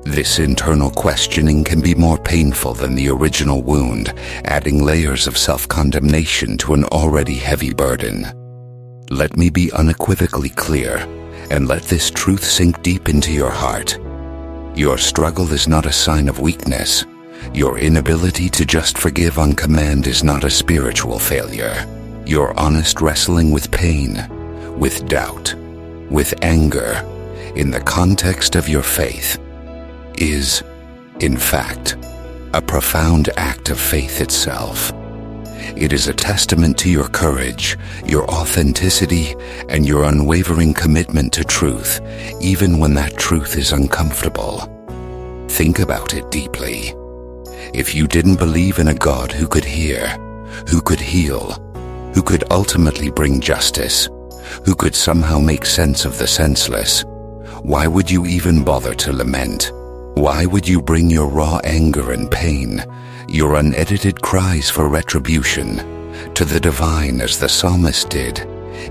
This internal questioning can be more painful than the original wound, adding layers of self-condemnation to an already heavy burden. Let me be unequivocally clear, and let this truth sink deep into your heart. Your struggle is not a sign of weakness. Your inability to just forgive on command is not a spiritual failure. Your honest wrestling with pain, with doubt, with anger, in the context of your faith, is, in fact, a profound act of faith itself. It is a testament to your courage, your authenticity, and your unwavering commitment to truth, even when that truth is uncomfortable. Think about it deeply. If you didn't believe in a God who could hear, who could heal, who could ultimately bring justice, who could somehow make sense of the senseless, why would you even bother to lament? Why would you bring your raw anger and pain, your unedited cries for retribution, to the divine as the psalmist did,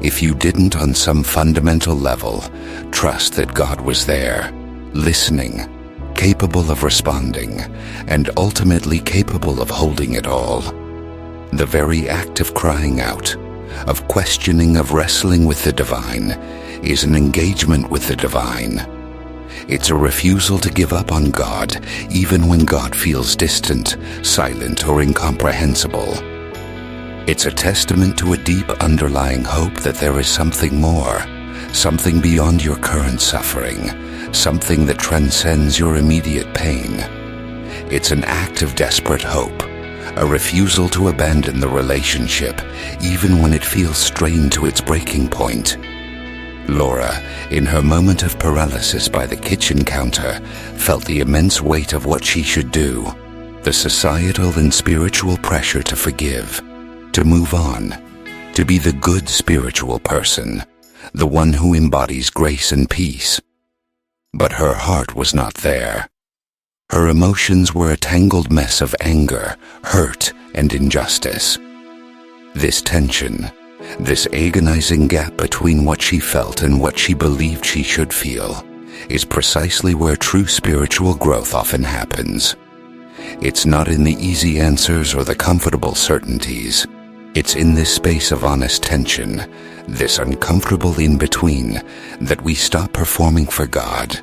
if you didn't on some fundamental level trust that God was there, listening, capable of responding, and ultimately capable of holding it all? The very act of crying out, of questioning, of wrestling with the divine, is an engagement with the divine. It's a refusal to give up on God, even when God feels distant, silent, or incomprehensible. It's a testament to a deep underlying hope that there is something more, something beyond your current suffering, something that transcends your immediate pain. It's an act of desperate hope, a refusal to abandon the relationship, even when it feels strained to its breaking point. Laura, in her moment of paralysis by the kitchen counter, felt the immense weight of what she should do, the societal and spiritual pressure to forgive, to move on, to be the good spiritual person, the one who embodies grace and peace. But her heart was not there. Her emotions were a tangled mess of anger, hurt, and injustice. This tension, this agonizing gap between what she felt and what she believed she should feel, is precisely where true spiritual growth often happens. It's not in the easy answers or the comfortable certainties. It's in this space of honest tension, this uncomfortable in-between, that we stop performing for God.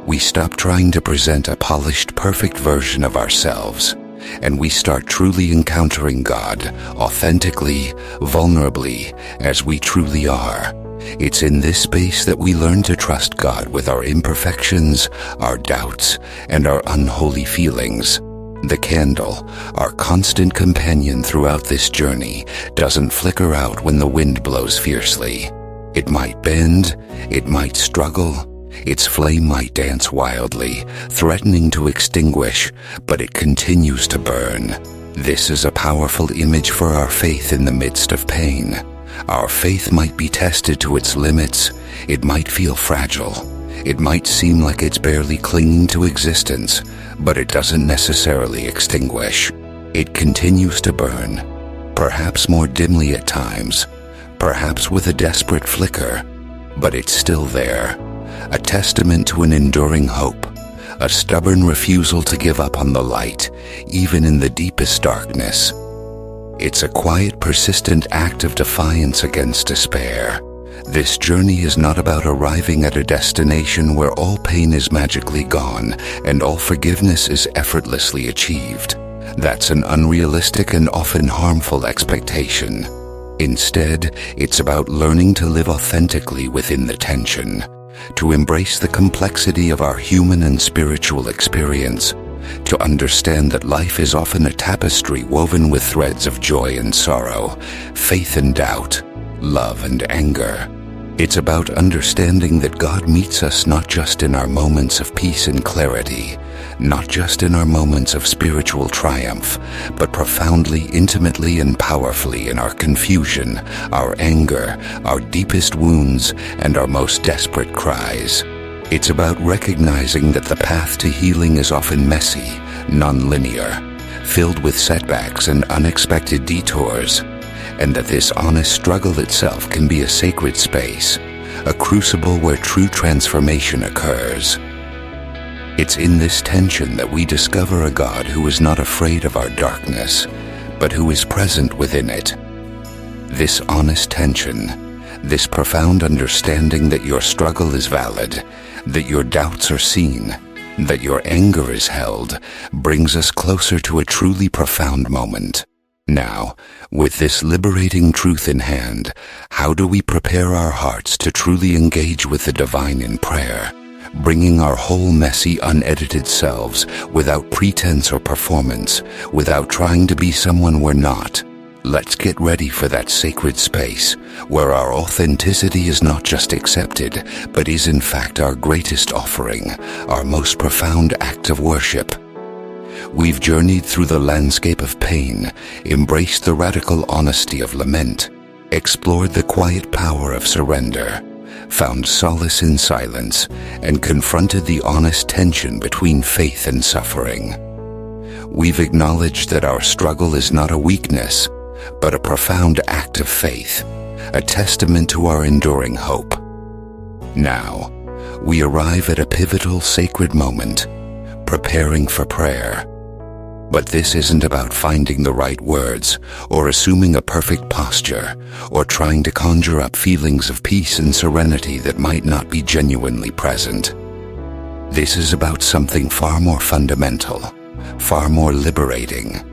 We stop trying to present a polished, perfect version of ourselves, and we start truly encountering God, authentically, vulnerably, as we truly are. It's in this space that we learn to trust God with our imperfections, our doubts, and our unholy feelings. The candle, our constant companion throughout this journey, doesn't flicker out when the wind blows fiercely. It might bend, it might struggle, its flame might dance wildly, threatening to extinguish, but it continues to burn. This is a powerful image for our faith in the midst of pain. Our faith might be tested to its limits. It might feel fragile. It might seem like it's barely clinging to existence, but it doesn't necessarily extinguish. It continues to burn, perhaps more dimly at times, perhaps with a desperate flicker, but it's still there. A testament to an enduring hope, a stubborn refusal to give up on the light, even in the deepest darkness. It's a quiet, persistent act of defiance against despair. This journey is not about arriving at a destination where all pain is magically gone and all forgiveness is effortlessly achieved. That's an unrealistic and often harmful expectation. Instead, it's about learning to live authentically within the tension, to embrace the complexity of our human and spiritual experience, to understand that life is often a tapestry woven with threads of joy and sorrow, faith and doubt, love and anger. It's about understanding that God meets us not just in our moments of peace and clarity, not just in our moments of spiritual triumph, but profoundly, intimately, and powerfully in our confusion, our anger, our deepest wounds, and our most desperate cries. It's about recognizing that the path to healing is often messy, non-linear, filled with setbacks and unexpected detours, and that this honest struggle itself can be a sacred space, a crucible where true transformation occurs. It's in this tension that we discover a God who is not afraid of our darkness, but who is present within it. This honest tension, this profound understanding that your struggle is valid, that your doubts are seen, that your anger is held, brings us closer to a truly profound moment. Now, with this liberating truth in hand, how do we prepare our hearts to truly engage with the divine in prayer, bringing our whole messy, unedited selves without pretense or performance, without trying to be someone we're not. Let's get ready for that sacred space where our authenticity is not just accepted, but is in fact our greatest offering, our most profound act of worship. We've journeyed through the landscape of pain, embraced the radical honesty of lament, explored the quiet power of surrender, found solace in silence, and confronted the honest tension between faith and suffering. We've acknowledged that our struggle is not a weakness, but a profound act of faith, a testament to our enduring hope. Now, we arrive at a pivotal sacred moment, preparing for prayer. But this isn't about finding the right words, or assuming a perfect posture, or trying to conjure up feelings of peace and serenity that might not be genuinely present. This is about something far more fundamental, far more liberating.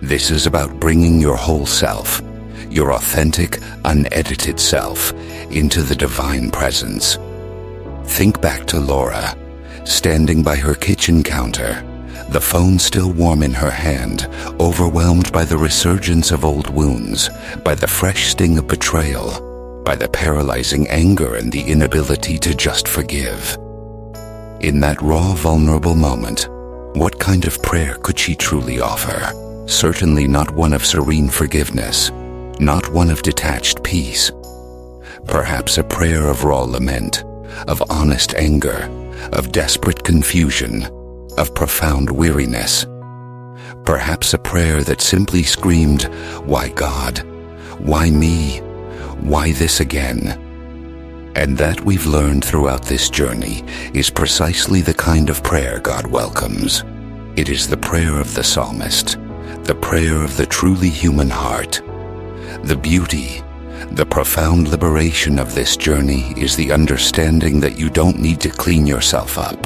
This is about bringing your whole self, your authentic, unedited self, into the divine presence. Think back to Laura, standing by her kitchen counter, the phone still warm in her hand, overwhelmed by the resurgence of old wounds, by the fresh sting of betrayal, by the paralyzing anger and the inability to just forgive. In that raw, vulnerable moment, what kind of prayer could she truly offer? Certainly not one of serene forgiveness, not one of detached peace. Perhaps a prayer of raw lament, of honest anger, of desperate confusion, of profound weariness. Perhaps a prayer that simply screamed, "Why God? Why me? Why this again?" And that we've learned throughout this journey is precisely the kind of prayer God welcomes. It is the prayer of the psalmist, the prayer of the truly human heart. The beauty, the profound liberation of this journey is the understanding that you don't need to clean yourself up,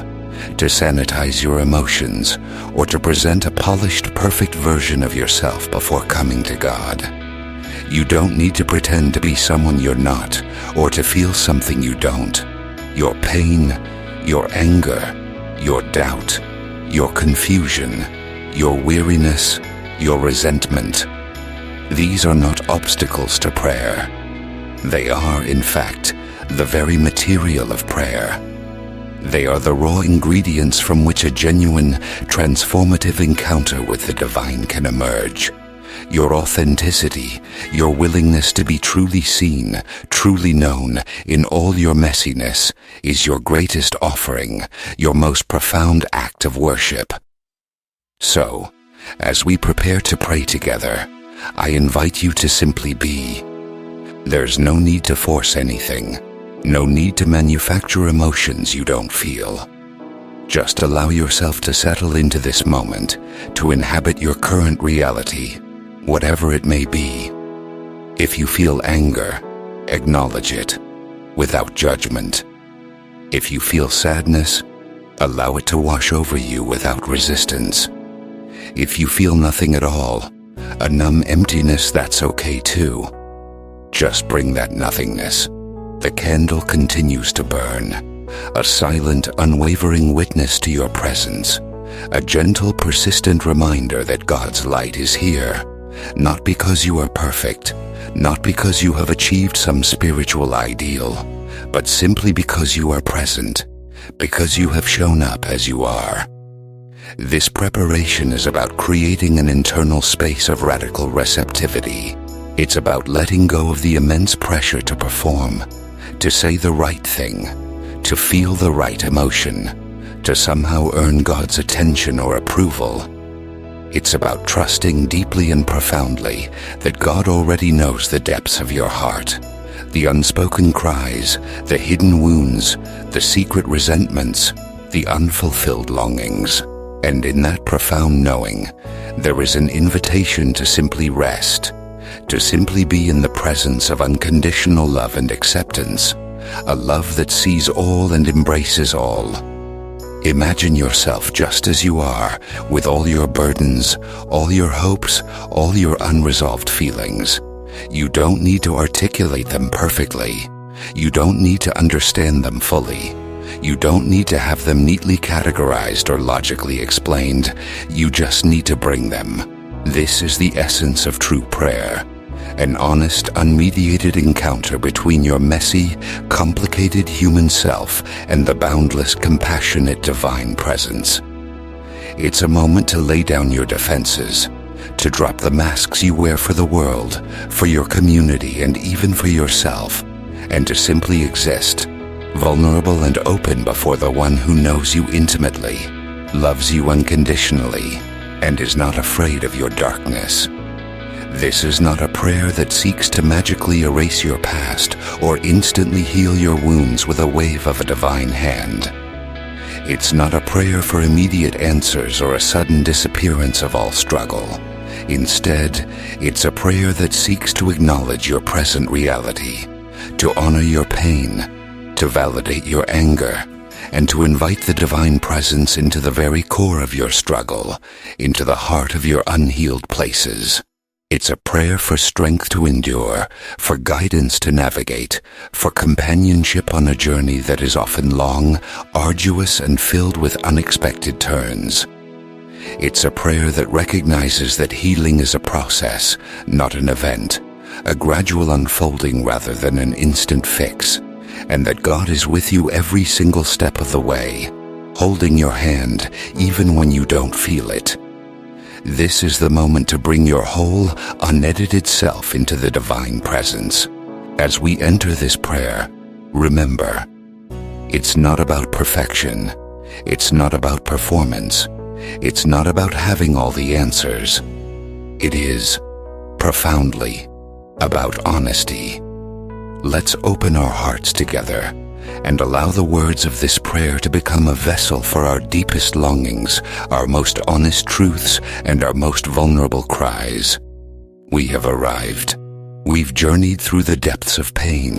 to sanitize your emotions, or to present a polished, perfect version of yourself before coming to God. You don't need to pretend to be someone you're not, or to feel something you don't. Your pain, your anger, your doubt, your confusion, your weariness, your resentment. These are not obstacles to prayer. They are, in fact, the very material of prayer. They are the raw ingredients from which a genuine, transformative encounter with the divine can emerge. Your authenticity, your willingness to be truly seen, truly known in all your messiness, is your greatest offering, your most profound act of worship. So, as we prepare to pray together, I invite you to simply be. There's no need to force anything. No need to manufacture emotions you don't feel. Just allow yourself to settle into this moment, to inhabit your current reality, whatever it may be. If you feel anger, acknowledge it, without judgment. If you feel sadness, allow it to wash over you without resistance. If you feel nothing at all, a numb emptiness, that's okay too. Just bring that nothingness. The candle continues to burn, a silent, unwavering witness to your presence, a gentle, persistent reminder that God's light is here, not because you are perfect, not because you have achieved some spiritual ideal, but simply because you are present, because you have shown up as you are. This preparation is about creating an internal space of radical receptivity. It's about letting go of the immense pressure to perform, to say the right thing, to feel the right emotion, to somehow earn God's attention or approval. It's about trusting deeply and profoundly that God already knows the depths of your heart, the unspoken cries, the hidden wounds, the secret resentments, the unfulfilled longings. And in that profound knowing, there is an invitation to simply rest, to simply be in the presence of unconditional love and acceptance, a love that sees all and embraces all. Imagine yourself just as you are, with all your burdens, all your hopes, all your unresolved feelings. You don't need to articulate them perfectly. You don't need to understand them fully. You don't need to have them neatly categorized or logically explained. You just need to bring them. This is the essence of true prayer. An honest, unmediated encounter between your messy, complicated human self and the boundless, compassionate divine presence. It's a moment to lay down your defenses, to drop the masks you wear for the world, for your community, and even for yourself, and to simply exist, vulnerable and open before the one who knows you intimately, loves you unconditionally, and is not afraid of your darkness. This is not a prayer that seeks to magically erase your past or instantly heal your wounds with a wave of a divine hand. It's not a prayer for immediate answers or a sudden disappearance of all struggle. Instead, it's a prayer that seeks to acknowledge your present reality, to honor your pain, to validate your anger, and to invite the divine presence into the very core of your struggle, into the heart of your unhealed places. It's a prayer for strength to endure, for guidance to navigate, for companionship on a journey that is often long, arduous, and filled with unexpected turns. It's a prayer that recognizes that healing is a process, not an event, a gradual unfolding rather than an instant fix, and that God is with you every single step of the way, holding your hand even when you don't feel it. This is the moment to bring your whole, unedited self into the divine presence. As we enter this prayer, remember, it's not about perfection. It's not about performance. It's not about having all the answers. It is, profoundly, about honesty. Let's open our hearts together and allow the words of this prayer to become a vessel for our deepest longings, our most honest truths, and our most vulnerable cries. We have arrived. We've journeyed through the depths of pain,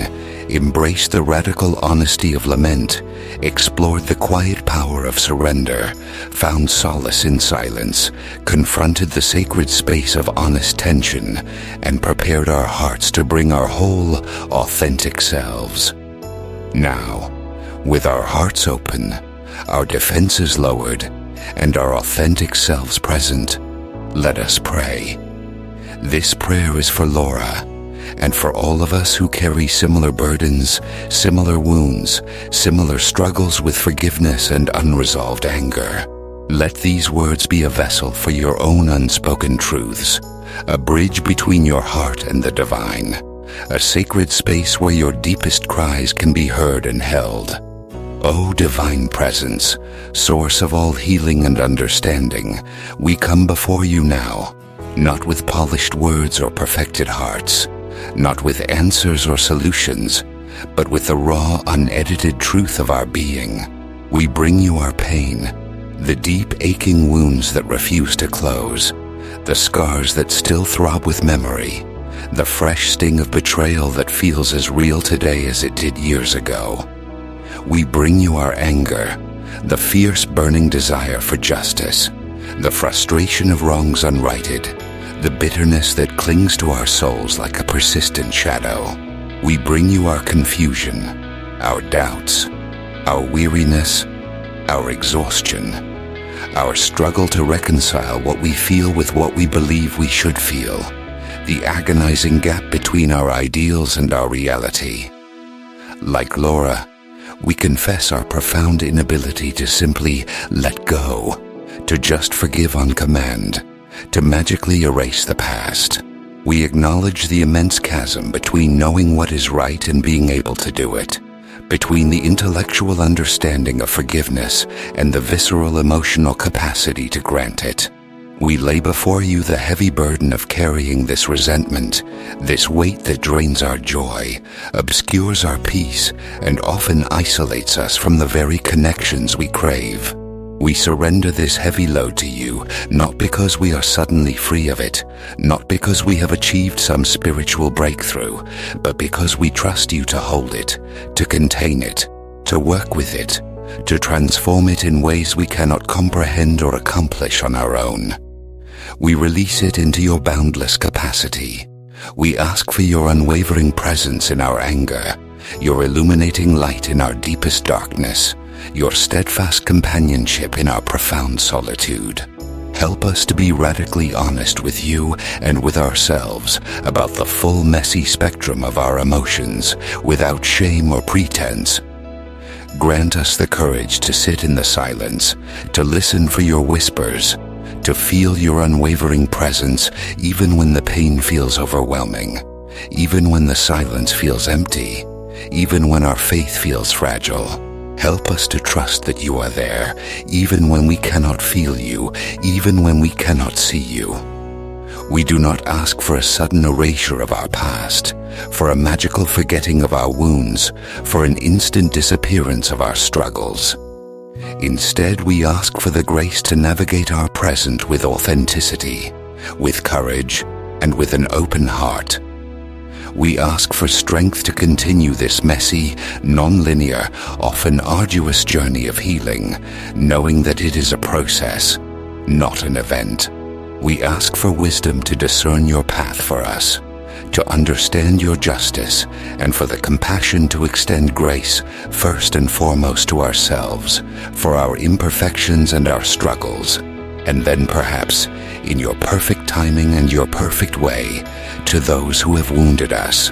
embraced the radical honesty of lament, explored the quiet power of surrender, found solace in silence, confronted the sacred space of honest tension, and prepared our hearts to bring our whole, authentic selves. Now, with our hearts open, our defenses lowered, and our authentic selves present, let us pray. This prayer is for Laura, and for all of us who carry similar burdens, similar wounds, similar struggles with forgiveness and unresolved anger. Let these words be a vessel for your own unspoken truths, a bridge between your heart and the divine, a sacred space where your deepest cries can be heard and held. O divine presence, source of all healing and understanding, we come before you now, not with polished words or perfected hearts, not with answers or solutions, but with the raw, unedited truth of our being. We bring you our pain, the deep, aching wounds that refuse to close, the scars that still throb with memory, the fresh sting of betrayal that feels as real today as it did years ago. We bring you our anger, the fierce burning desire for justice, the frustration of wrongs unrighted, the bitterness that clings to our souls like a persistent shadow. We bring you our confusion, our doubts, our weariness, our exhaustion, our struggle to reconcile what we feel with what we believe we should feel, the agonizing gap between our ideals and our reality. Like Laura, we confess our profound inability to simply let go, to just forgive on command, to magically erase the past. We acknowledge the immense chasm between knowing what is right and being able to do it, between the intellectual understanding of forgiveness and the visceral emotional capacity to grant it. We lay before you the heavy burden of carrying this resentment, this weight that drains our joy, obscures our peace, and often isolates us from the very connections we crave. We surrender this heavy load to you, not because we are suddenly free of it, not because we have achieved some spiritual breakthrough, but because we trust you to hold it, to contain it, to work with it, to transform it in ways we cannot comprehend or accomplish on our own. We release it into your boundless capacity. We ask for your unwavering presence in our anger, your illuminating light in our deepest darkness, your steadfast companionship in our profound solitude. Help us to be radically honest with you and with ourselves about the full messy spectrum of our emotions, without shame or pretense. Grant us the courage to sit in the silence, to listen for your whispers, to feel your unwavering presence even when the pain feels overwhelming, even when the silence feels empty, even when our faith feels fragile. Help us to trust that you are there, even when we cannot feel you, even when we cannot see you. We do not ask for a sudden erasure of our past, for a magical forgetting of our wounds, for an instant disappearance of our struggles. Instead, we ask for the grace to navigate our present with authenticity, with courage, and with an open heart. We ask for strength to continue this messy, non-linear, often arduous journey of healing, knowing that it is a process, not an event. We ask for wisdom to discern your path for us, to understand your justice, and for the compassion to extend grace first and foremost to ourselves, for our imperfections and our struggles, and then perhaps, in your perfect timing and your perfect way, to those who have wounded us.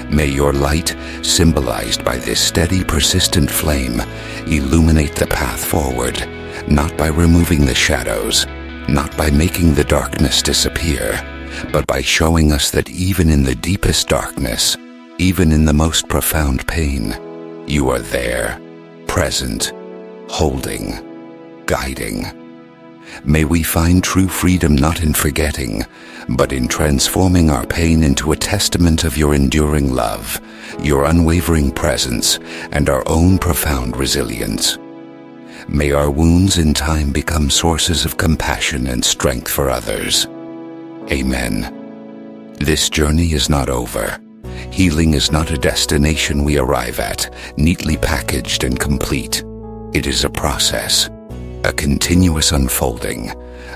May your light, symbolized by this steady, persistent flame, illuminate the path forward, not by removing the shadows, not by making the darkness disappear, but by showing us that even in the deepest darkness, even in the most profound pain, you are there, present, holding, guiding. May we find true freedom not in forgetting, but in transforming our pain into a testament of your enduring love, your unwavering presence, and our own profound resilience. May our wounds in time become sources of compassion and strength for others. Amen. This journey is not over. Healing is not a destination we arrive at, neatly packaged and complete. It is a process, a continuous unfolding,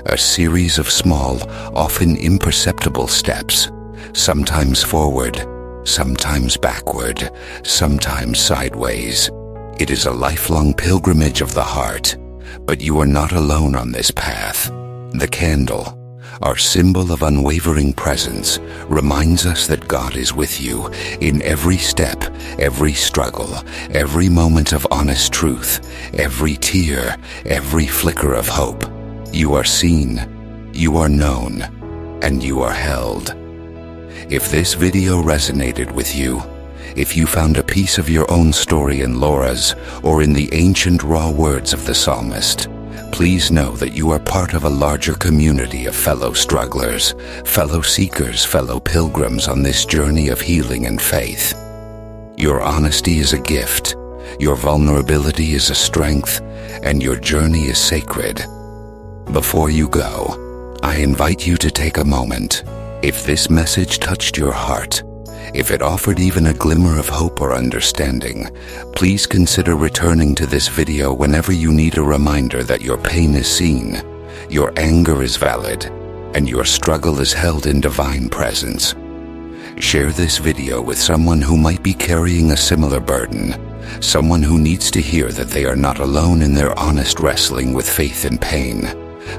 a series of small, often imperceptible steps, sometimes forward, sometimes backward, sometimes sideways. It is a lifelong pilgrimage of the heart, but you are not alone on this path. The candle, our symbol of unwavering presence, reminds us that God is with you in every step, every struggle, every moment of honest truth, every tear, every flicker of hope. You are seen, you are known, and you are held. If this video resonated with you, if you found a piece of your own story in Laura's or in the ancient raw words of the psalmist, please know that you are part of a larger community of fellow strugglers, fellow seekers, fellow pilgrims on this journey of healing and faith. Your honesty is a gift, your vulnerability is a strength, and your journey is sacred. Before you go, I invite you to take a moment. If this message touched your heart, if it offered even a glimmer of hope or understanding, please consider returning to this video whenever you need a reminder that your pain is seen, your anger is valid, and your struggle is held in divine presence. Share this video with someone who might be carrying a similar burden, someone who needs to hear that they are not alone in their honest wrestling with faith and pain,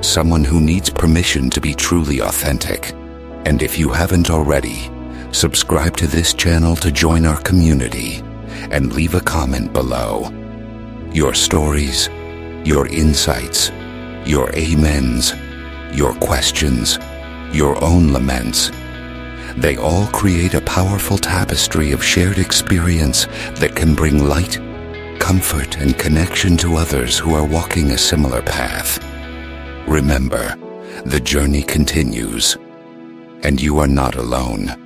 someone who needs permission to be truly authentic. And if you haven't already, subscribe to this channel to join our community and leave a comment below. Your stories, your insights, your amens, your questions, your own laments, they all create a powerful tapestry of shared experience that can bring light, comfort, and connection to others who are walking a similar path. Remember, the journey continues, and you are not alone.